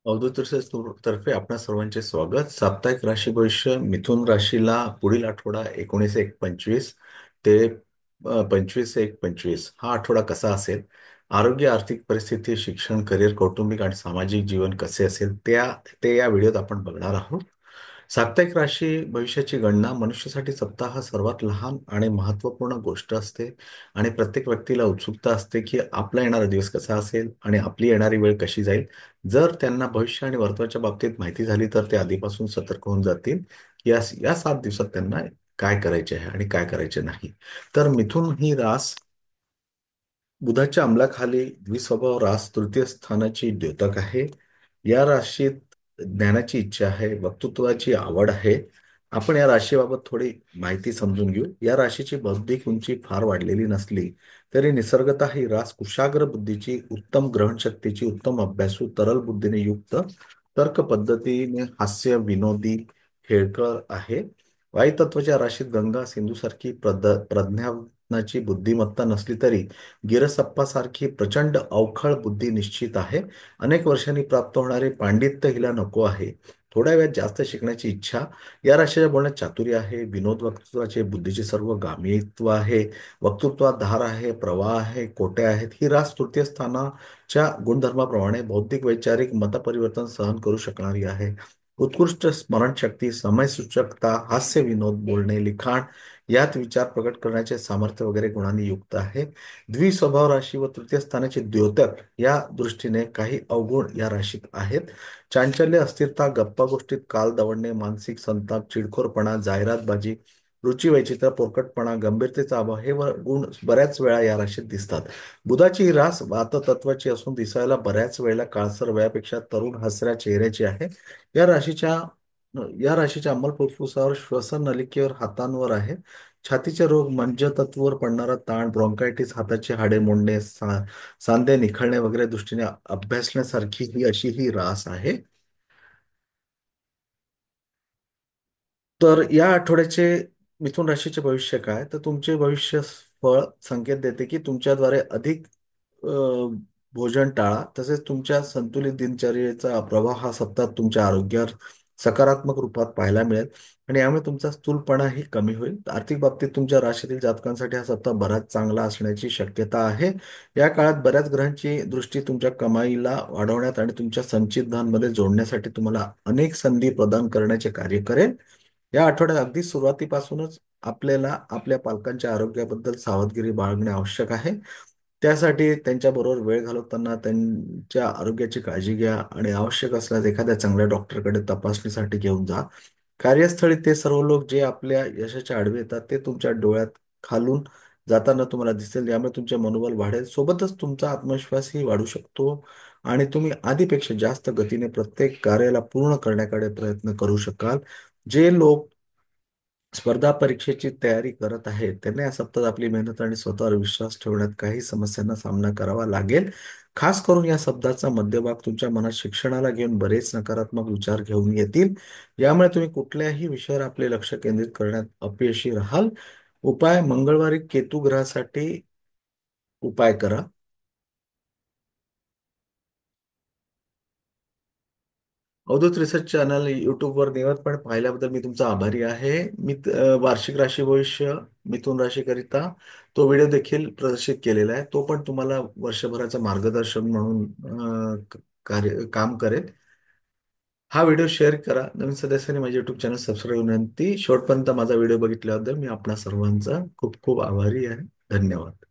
अवधूत तर्फे आपणा सर्वांचे स्वागत. साप्ताहिक राशी भविष्य मिथुन राशीला पुढील आठवडा 19/1/25 ते 25/1/25 हा आठवडा कसा असेल, आरोग्य, आर्थिक परिस्थिती, शिक्षण, करिअर, कौटुंबिक आणि सामाजिक जीवन कसे असेल ते या व्हिडिओत आपण बघणार आहोत. साप्ताहिक राशी भविष्याची गणना मनुष्यासाठी सप्ताह हा सर्वात लहान आणि महत्त्वपूर्ण गोष्ट असते आणि प्रत्येक व्यक्तीला उत्सुकता असते की आपला येणारा दिवस कसा असेल आणि आपली येणारी वेळ कशी जाईल. जर त्यांना भविष्य आणि वर्तमानाच्या बाबतीत माहिती झाली तर ते आधीपासून सतर्क होऊन जातील की या या 7 दिवसात त्यांना काय करायचे आहे आणि काय करायचे नाही. तर मिथुन ही रास बुधाच्या अंमलाखाली द्विस्वभाव रास तृतीय स्थानाची द्योतक आहे. या राशीत ज्ञानाची इच्छा आहे, वक्तृत्वाची आवड आहे. आपण या राशीबाबत थोडी माहिती समजून घेऊ. या राशीची बौद्धिक उंची फार वाढलेली नसली तरी निसर्गतः ही रास कुशाग्र बुद्धीची, उत्तम ग्रहणशक्तीची, उत्तम अभ्यासू, तरल बुद्धीने युक्त, तर्क पद्धतीने हास्य विनोदी, खेळकर आहे. वायुतत्वाच्या राशीत गंगा सिंधू सारखी प्रज्ञानाची बुद्धिमत्ता नसली तरी गिरसप्पासारखी प्रचंड अवखळ बुद्धी निश्चित आहे. अनेक वर्षांनी प्राप्त होणारे पांडित्य हिला नको आहे. थोड्या वेळात जास्त शिकण्याची इच्छा. या राशीच्या बोलण्यात चातुर्य आहे, विनोद वक्तृत्वाचे बुद्धीचे सर्व गामित्व आहे, वक्तृत्वात धार आहे, प्रवाह आहे, कोट्या आहेत. ही रास तृतीय स्थानाच्या गुणधर्माप्रमाणे बौद्धिक वैचारिक मतपरिवर्तन सहन करू शकणारी आहे. उत्कृष्ट स्मरणशक्ती, समयसूचकता, हास्य विनोद, बोलणे, लिखाण यात विचार प्रकट करण्याचे सामर्थ्य वगैरे गुणांनी युक्त आहे. द्विस्वभाव राशी व तृतीय स्थानाचे द्योतक या दृष्टीने काही अवगुण या राशीत आहेत. चांचल्य, अस्थिरता, गप्पा गोष्टीत काल दवडणे, मानसिक संताप, चिडखोरपणा, जाहिरातबाजी, रुची वैचित्र, पोरकटपणा, गंभीरतेचा अभाव हे गुण बऱ्याच वेळा या राशीत दिसतात. बुधाची ही रास वाततत्वाची असून दिसायला बऱ्याच वेळेला काळसर वयापेक्षा तरुण हसऱ्या चेहऱ्याची आहे. या राशीच्या या राशीच्या अंमल फुफ्फुसावर, श्वसन नलिकेवर, हातांवर आहे. छातीचे रोग, मज्जातंतूवर पडणारा ताण, ब्रॉन्कायटिस, हाताची हाडे मोडणे, सांधे निखळणे वगैरे दृष्टीने अभ्यासण्यासारखी ही अशी ही रास आहे. तर या आठवड्याचे मिथुन राशीचे भविष्य काय, तर तुमचे भविष्य फळ संकेत देते की तुमच्याद्वारे अधिक अ, भोजन टाळा. तसेच तुमच्या संतुलित दिनचर्येचा प्रभाव हा सप्ताह तुमच्या आरोग्यावर सकारात्मक रूपात पाहायला मिळेल आणि यामुळे तुमचा स्थूलपणाही कमी होईल. आर्थिक बाबतीत तुमच्या राशीतील जातकांसाठी हा सप्ताह बराच चांगला असण्याची शक्यता आहे. या काळात बऱ्याच ग्रहांची दृष्टी तुमच्या कमाईला वाढवण्यात आणि तुमच्या संचित धनमध्ये जोडण्यासाठी तुम्हाला अनेक संधी प्रदान करण्याचे कार्य करेल. या आठवड्यात अगदी सुरुवातीपासूनच आपल्याला आपल्या पालकांच्या आरोग्याबद्दल सावधगिरी बाळगणे आवश्यक आहे. त्यासाठी त्यांच्याबरोबर वेळ घालवताना त्यांच्या आरोग्याची काळजी घ्या आणि आवश्यक असल्यास एखाद्या चांगल्या डॉक्टरकडे तपासणीसाठी घेऊन जा. कार्यस्थळी ते सर्व लोक जे आपल्या यशाच्या आडवे येतात ते तुमच्या डोळ्यात खालून जाताना तुम्हाला दिसेल. यामुळे तुमचे मनोबल वाढेल, सोबतच तुमचा आत्मविश्वासही वाढू शकतो आणि तुम्ही आधीपेक्षा जास्त गतीने प्रत्येक कार्याला पूर्ण करण्याकडे प्रयत्न करू शकाल. जे लोक स्पर्धा परीक्षेची तयारी करत आहेत त्यांना या सप्ताहात आपली मेहनत आणि स्वतःवर विश्वास ठेवण्यात काही समस्यांना सामना करावा लागेल. खास करून या शब्दाचा मध्यभाग तुमच्या मनात शिक्षणाला घेऊन बरेच नकारात्मक विचार घेऊन येतील. यामुळे तुम्ही कुठल्याही विषयावर आपले लक्ष केंद्रित करण्यात अपयशी राहाल. उपाय: मंगळवारी केतू ग्रहासाठी उपाय करा. अवधूत रिसर्च चॅनल यूट्यूबवर नियमितपणे पाहिल्याबद्दल मी तुमचा आभारी आहे. वार्षिक राशी भविष्य मिथुन राशीकरिता तो व्हिडिओ देखील प्रदर्शित केलेला आहे. तो पण तुम्हाला वर्षभराचं मार्गदर्शन म्हणून काम करेल. हा व्हिडिओ शेअर करा. नवीन सदस्यांनी माझे युट्यूब चॅनल सबस्क्राईब विनंती. शेवटपर्यंत माझा व्हिडिओ बघितल्याबद्दल मी आपणा सर्वांचा खूप खूप आभारी आहे. धन्यवाद.